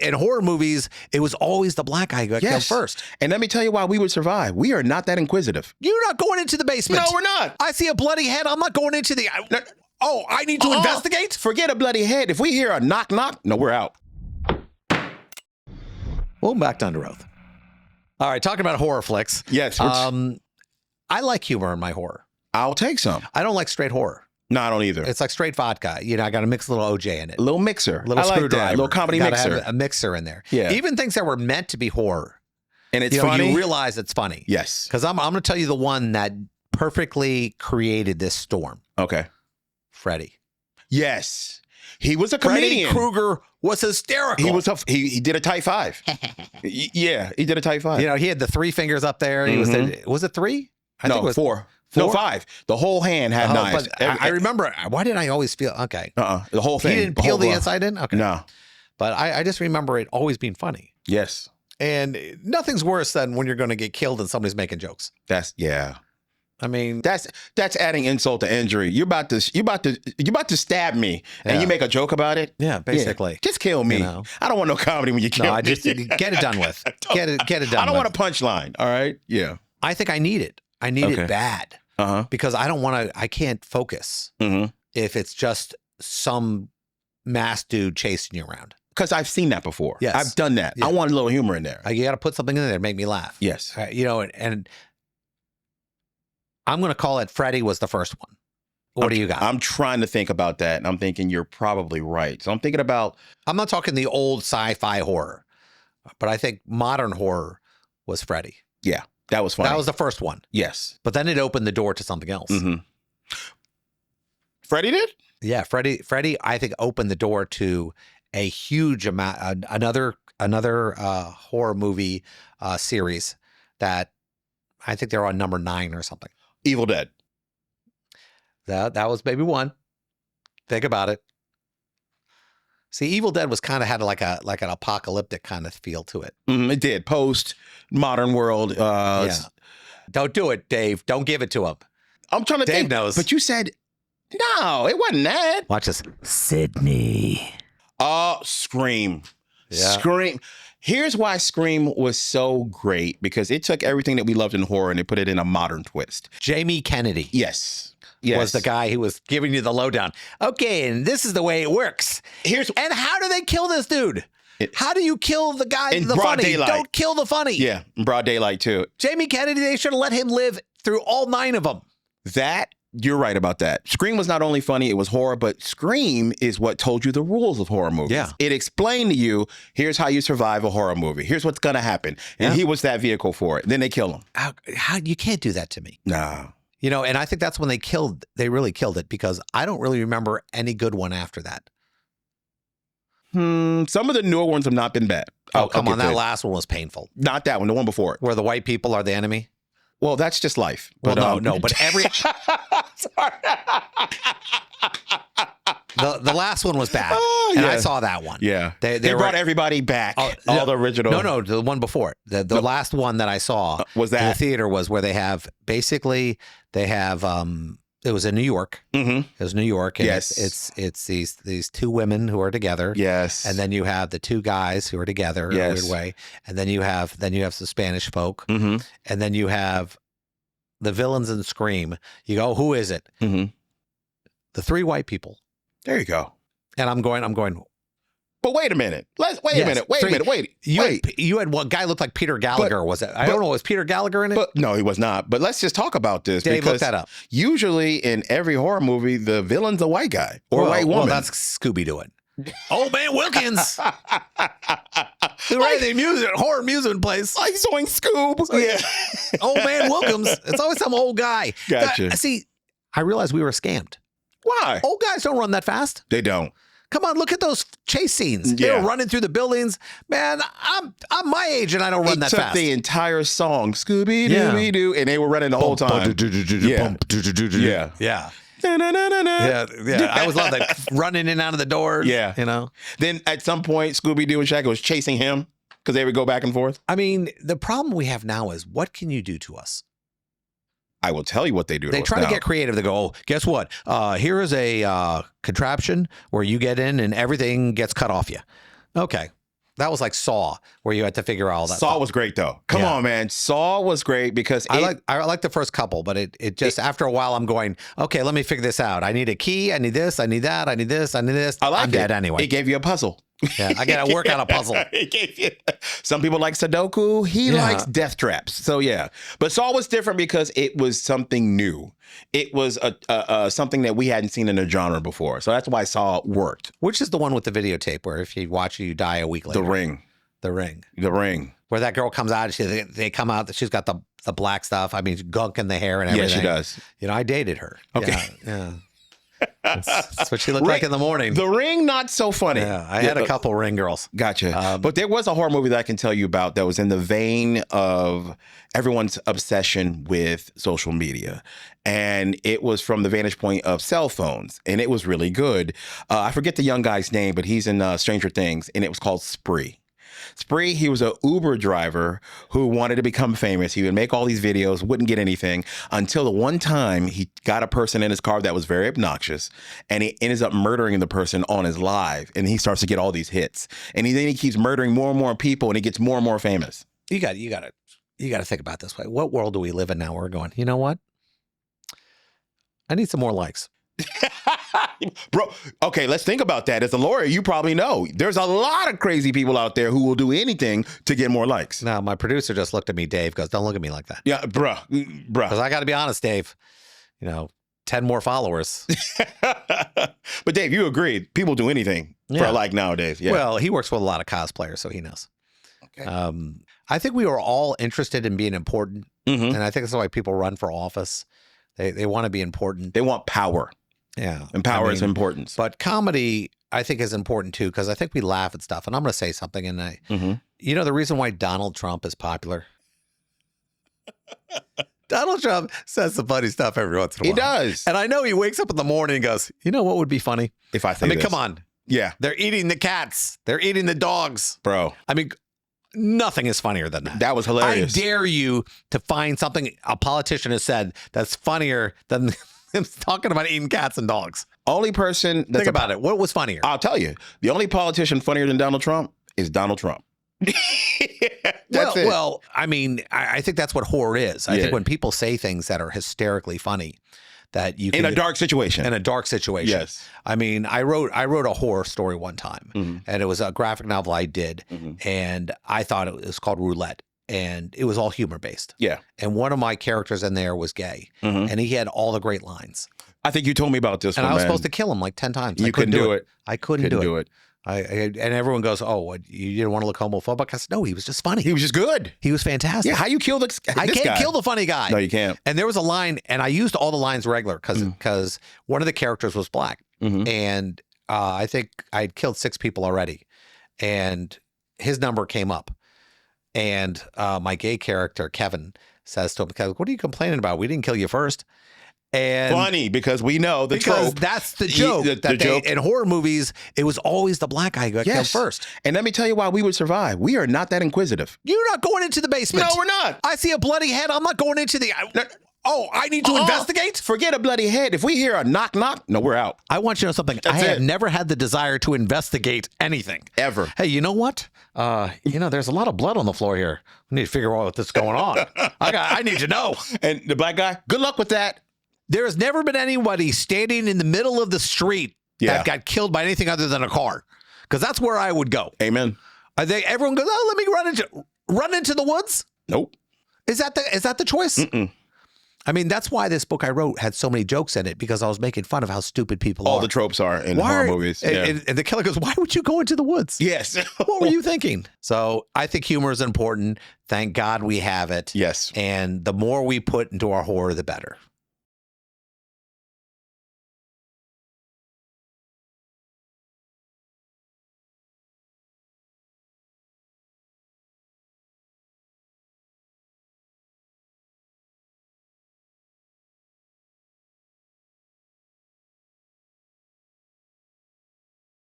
in horror movies, it was always the black guy who got killed first. And let me tell you why we would survive. We are not that inquisitive. You're not going into the basement. No, we're not. I see a bloody head. I'm not going into the... I need to investigate? Forget a bloody head. If we hear a knock, knock, no, we're out. Welcome back to Under Oath. All right, talking about horror flicks. Yes. I like humor in my horror. I'll take some. I don't like straight horror. No, I don't either. It's like straight vodka. You know, I got to mix a little OJ in it. A little mixer. A little screwdriver. A little comedy mixer. Have a mixer in there. Yeah. Even things that were meant to be horror. And it's funny. You realize it's funny. Yes. Because I'm going to tell you the one that perfectly created this storm. Okay. Freddy. Yes. He was a comedian. Freddy Krueger was hysterical. He did a tight 5. Yeah, he did a tight 5. You know, he had the 3 fingers up there. He was it 3? I think it was 4. No, 5. The whole hand had knives. I remember. Why did I always feel okay? The whole thing. He didn't peel the inside in. Okay. No. But I just remember it always being funny. Yes. And nothing's worse than when you're going to get killed and somebody's making jokes. I mean, that's adding insult to injury. You're about to stab me, and you make a joke about it. Yeah, basically. Yeah. Just kill me. You know? I don't want no comedy when you kill me. I just get it done with. Get it done. I don't want a punchline. All right. Yeah. I think I need it. I need it bad because I can't focus if it's just some masked dude chasing you around. Because I've seen that before. Yes. I've done that. Yeah. I want a little humor in there. You got to put something in there to make me laugh. Yes. You know, and I'm going to call it Freddy was the first one. What do you got? I'm trying to think about that, and I'm thinking you're probably right. So I'm thinking about... I'm not talking the old sci-fi horror, but I think modern horror was Freddy. Yeah. That was funny. That was the first one. Yes. But then it opened the door to something else. Freddy did? Yeah, Freddy, I think, opened the door to a huge amount, another horror movie series that I think they're on number 9 or something. Evil Dead. That was maybe 1. Think about it. See, Evil Dead was kind of had like an apocalyptic kind of feel to it. It did. Post modern world. Yeah. Don't do it, Dave. Don't give it to him. I'm trying to Dave think. knows. But you said, no, it wasn't that. Watch this. Sydney. Scream. Yeah. Scream. Here's why Scream was so great, because it took everything that we loved in horror and it put it in a modern twist. Jamie Kennedy. Yes. Was the guy who was giving you the lowdown. Okay, and this is the way it works. And how do they kill this dude? How do you kill the guy, the funny? Daylight. Don't kill the funny. Yeah, in broad daylight too. Jamie Kennedy, they should have let him live through all 9 of them. You're right about that. Scream was not only funny, it was horror, but Scream is what told you the rules of horror movies. Yeah. It explained to you, here's how you survive a horror movie. Here's what's going to happen. And he was that vehicle for it. Then they kill him. How you can't do that to me. No. You know, and I think that's when they really killed it, because I don't really remember any good one after that. Some of the newer ones have not been bad. Come on, that last one was painful. Not that one, the one before it. Where the white people are the enemy? Well, that's just life. Well, But, no, but every... Sorry. The last one was bad, and I saw that one. Yeah, they brought everybody back. All the original. No, the one before it. The last one that I saw was that in the theater was where they have it was in New York. It was New York. And yes, it's these 2 women who are together. Yes, and then you have the 2 guys who are together in a weird way, and then you have some Spanish folk, and then you have the villains in Scream. You go, who is it? The 3 white people. There you go. And I'm going. But wait a minute. Wait a minute. You had one guy looked like Peter Gallagher. Was it? I don't know. Was Peter Gallagher in it? No, he was not. But let's just talk about this. Dave, look that up. Usually in every horror movie, the villain's a white guy or a white woman. Well, that's Scooby doing. Old Man Wilkins. The horror amusement place. Like Zoink Scoob. Yeah. Old Man Wilkins. It's always some old guy. Gotcha. See, I realized we were scammed. Why? Old guys don't run that fast. They don't. Come on, look at those chase scenes. They were running through the buildings. Man, I'm my age and I don't run that fast. They took the entire song, Scooby-Dooby-Doo, and they were running the whole time. Yeah. Yeah. I always love that running in and out of the doors. Yeah. You know? Then at some point, Scooby-Doo and Shaggy was chasing him because they would go back and forth. I mean, the problem we have now is, what can you do to us? I will tell you what they do. They try to get creative. They go, oh, guess what? Here is a contraption where you get in and everything gets cut off you. Okay. That was like Saw, where you had to figure out all that. Saw stuff. was great though. Come on, man. Saw was great because I like the first couple, but it just after a while I'm going, okay, let me figure this out. I need a key. I need this. I need that. I need this. I need this. I'm dead anyway. It gave you a puzzle. Yeah, I got to work out a puzzle. Some people like Sudoku. He likes death traps. So yeah, but Saw was different because it was something new. It was something that we hadn't seen in a genre before. So that's why Saw worked. Which is the one with the videotape where if you watch it, you die a week later. The Ring. Where that girl comes out, they come out, she's got the black stuff. I mean, gunk in the hair and everything. Yeah, she does. You know, I dated her. Okay. Yeah. That's what she looked like in the morning. The Ring, not so funny. Yeah, I had a couple Ring girls. Gotcha. But there was a horror movie that I can tell you about that was in the vein of everyone's obsession with social media. And it was from the vantage point of cell phones. And it was really good. I forget the young guy's name, but he's in Stranger Things. And it was called Spree. Spree, he was an Uber driver who wanted to become famous. He would make all these videos, wouldn't get anything until the one time he got a person in his car that was very obnoxious, and he ends up murdering the person on his live, and he starts to get all these hits. And then he keeps murdering more and more people, and he gets more and more famous. You got to think about it this way. What world do we live in now? We're going, you know what? I need some more likes. Bro, okay, let's think about that. As a lawyer, you probably know there's a lot of crazy people out there who will do anything to get more likes. Now, my producer just looked at me, Dave, goes, don't look at me like that. Yeah, bruh. Because I got to be honest, Dave, 10 more followers. But Dave, you agreed. People do anything for a like nowadays. Yeah. Well, he works with a lot of cosplayers, so he knows. Okay. I think we are all interested in being important. And I think that's why people run for office. They want to be important. They want power. Yeah. And power is important. But comedy, I think, is important too, because I think we laugh at stuff. And I'm going to say something. And the reason why Donald Trump is popular? Donald Trump says some funny stuff every once in a while. He does. And I know he wakes up in the morning and goes, you know what would be funny? If I think come on. Yeah. They're eating the cats. They're eating the dogs. Bro. I mean, nothing is funnier than that. That was hilarious. I dare you to find something a politician has said that's funnier than him talking about eating cats and dogs. Only person that's think about it. What was funnier? I'll tell you. The only politician funnier than Donald Trump is Donald Trump. Well, I mean, I think that's what horror is. I think when people say things that are hysterically funny, that you can, in a dark situation. Yes. I mean, I wrote a horror story one time, and it was a graphic novel I did, and I thought it was called Roulette. And it was all humor based. Yeah. And one of my characters in there was gay. And he had all the great lines. I think you told me about this and one, I was supposed to kill him like 10 times. You couldn't do it. I couldn't do it. And everyone goes, oh, what, you didn't want to look homophobic? I said, no, he was just funny. He was just good. He was fantastic. Yeah, how you kill this guy? I can't kill the funny guy. No, you can't. And there was a line, and I used all the lines regular because one of the characters was black. And I think I'd killed 6 people already. And his number came up. And my gay character, Kevin, says to him, what are you complaining about? We didn't kill you first. And funny, because we know the trope. That's the joke. The joke. In horror movies, it was always the black guy who got killed first. And let me tell you why we would survive. We are not that inquisitive. You're not going into the basement. No, we're not. I see a bloody head. I'm not going into the... I need to investigate? Forget a bloody head. If we hear a knock, knock, no, we're out. I want you to know something. I have never had the desire to investigate anything. Ever. Hey, you know what? There's a lot of blood on the floor here. We need to figure out what's going on. I need to know. And the black guy, good luck with that. There has never been anybody standing in the middle of the street that got killed by anything other than a car. Because that's where I would go. Amen. Everyone goes, let me run into the woods? Nope. Is that the choice? Mm-mm. I mean, that's why this book I wrote had so many jokes in it, because I was making fun of how stupid people are. All the tropes are in horror movies. And the killer goes, why would you go into the woods? Yes. What were you thinking? So I think humor is important. Thank God we have it. Yes. And the more we put into our horror, the better.